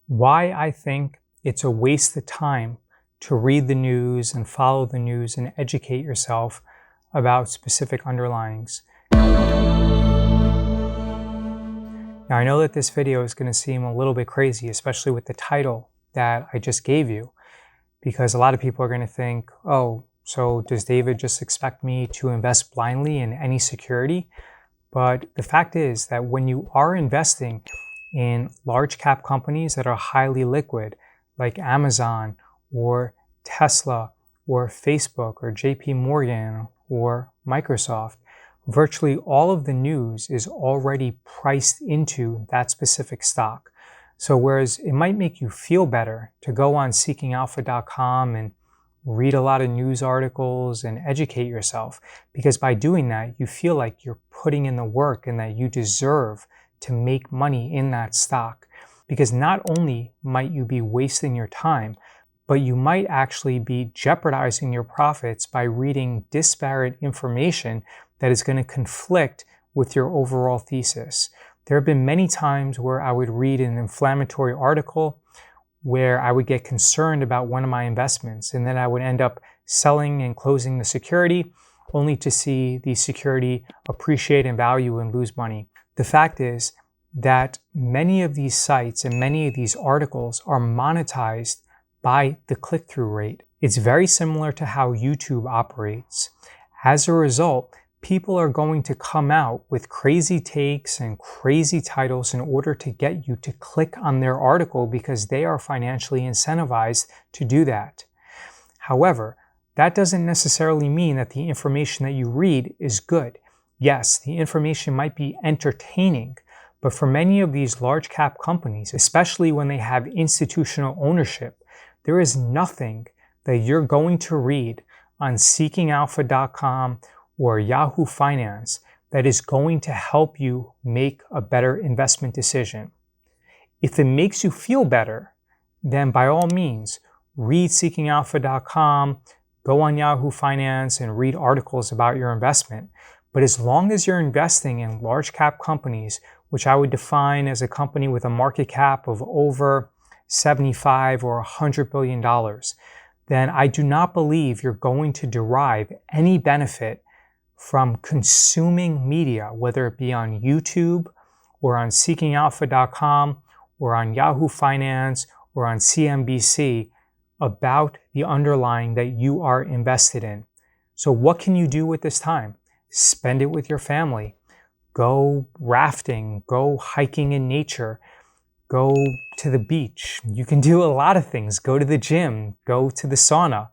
why I think it's a waste of time to read the news and follow the news and educate yourself about specific underlyings. Now, I know that this video is going to seem a little bit crazy, especially with the title that I just gave you, because a lot of people are going to think, oh, so does David just expect me to invest blindly in any security? But the fact is that when you are investing in large cap companies that are highly liquid, like Amazon or Tesla or Facebook or JP Morgan or Microsoft, virtually all of the news is already priced into that specific stock. So whereas it might make you feel better to go on seekingalpha.com and read a lot of news articles and educate yourself, because by doing that, you feel like you're putting in the work and that you deserve to make money in that stock. Because not only might you be wasting your time, but you might actually be jeopardizing your profits by reading disparate information that is going to conflict with your overall thesis. There have been many times where I would read an inflammatory article where I would get concerned about one of my investments, and then I would end up selling and closing the security, only to see the security appreciate in value and lose money. The fact is that many of these sites and many of these articles are monetized by the click-through rate. It's very similar to how YouTube operates. As a result, people are going to come out with crazy takes and crazy titles in order to get you to click on their article because they are financially incentivized to do that. However, that doesn't necessarily mean that the information that you read is good. Yes, the information might be entertaining, but for many of these large cap companies, especially when they have institutional ownership, there is nothing that you're going to read on seekingalpha.com or Yahoo Finance that is going to help you make a better investment decision. If it makes you feel better, then by all means, read seekingalpha.com, go on Yahoo Finance and read articles about your investment. But as long as you're investing in large cap companies, which I would define as a company with a market cap of over 75 or $100 billion, then I do not believe you're going to derive any benefit from consuming media, whether it be on YouTube or on seekingalpha.com or on Yahoo Finance or on CNBC about the underlying that you are invested in. So what can you do with this time? Spend it with your family. Go rafting, go hiking in nature, go to the beach. You can do a lot of things. Go to the gym, go to the sauna.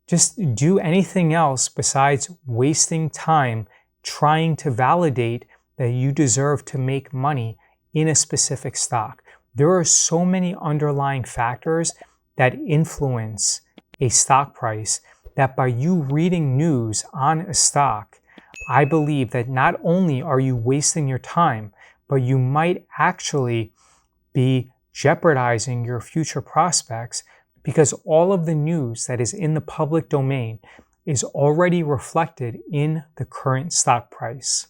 Just do anything else besides wasting time trying to validate that you deserve to make money in a specific stock. There are so many underlying factors that influence a stock price that by you reading news on a stock, I believe that not only are you wasting your time, but you might actually be jeopardizing your future prospects, because all of the news that is in the public domain is already reflected in the current stock price.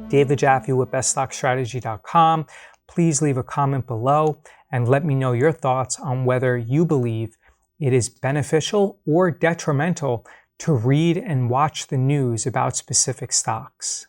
David Jaffe with BestStockStrategy.com. Please leave a comment below and let me know your thoughts on whether you believe it is beneficial or detrimental to read and watch the news about specific stocks.